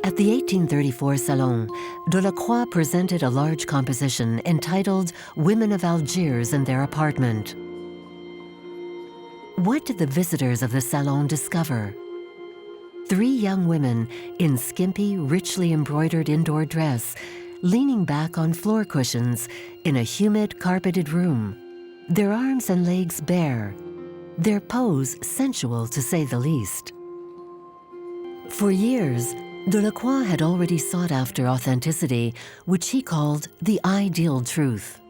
At the 1834 Salon, Delacroix presented a large composition entitled Women of Algiers and Their Apartment. What did the visitors of the Salon discover? 3 young women in skimpy, richly embroidered indoor dress, leaning back on floor cushions in a humid, carpeted room, their arms and legs bare, their pose sensual to say the least. For years, Delacroix had already sought after authenticity, which he called the ideal truth.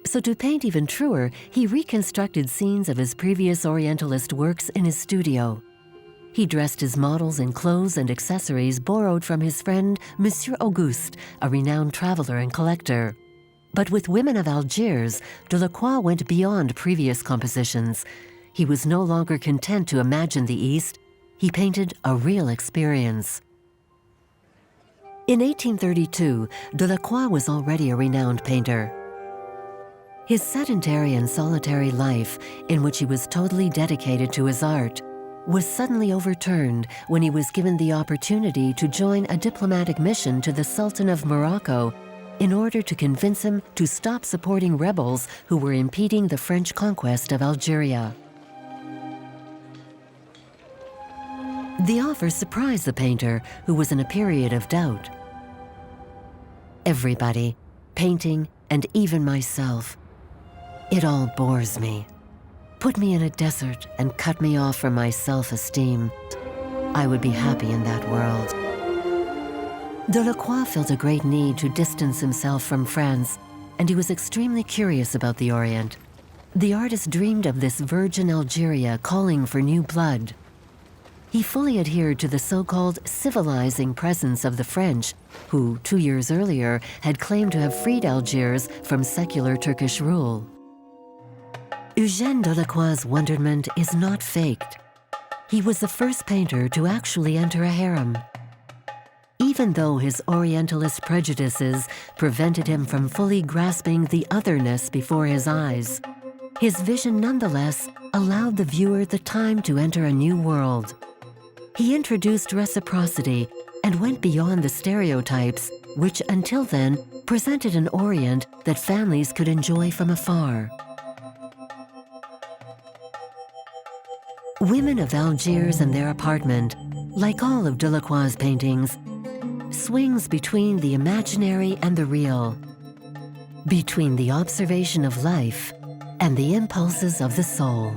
So to paint even truer, he reconstructed scenes of his previous Orientalist works in his studio. He dressed his models in clothes and accessories borrowed from his friend Monsieur Auguste, a renowned traveler and collector. But with Women of Algiers, Delacroix went beyond previous compositions. He was no longer content to imagine the East. He painted a real experience. In 1832, Delacroix was already a renowned painter. His sedentary and solitary life, in which he was totally dedicated to his art, was suddenly overturned when he was given the opportunity to join a diplomatic mission to the Sultan of Morocco in order to convince him to stop supporting rebels who were impeding the French conquest of Algeria. The offer surprised the painter, who was in a period of doubt. Everybody, painting, and even myself, it all bores me. Put me in a desert and cut me off from my self-esteem. I would be happy in that world. Delacroix felt a great need to distance himself from France, and he was extremely curious about the Orient. The artist dreamed of this virgin Algeria calling for new blood. He fully adhered to the so-called civilizing presence of the French, who 2 years earlier had claimed to have freed Algiers from secular Turkish rule. Eugène Delacroix's wonderment is not faked. He was the first painter to actually enter a harem. Even though his Orientalist prejudices prevented him from fully grasping the otherness before his eyes, his vision nonetheless allowed the viewer the time to enter a new world. He introduced reciprocity and went beyond the stereotypes which until then presented an Orient that families could enjoy from afar. Women of Algiers and Their Apartment, like all of Delacroix's paintings, swings between the imaginary and the real, between the observation of life and the impulses of the soul.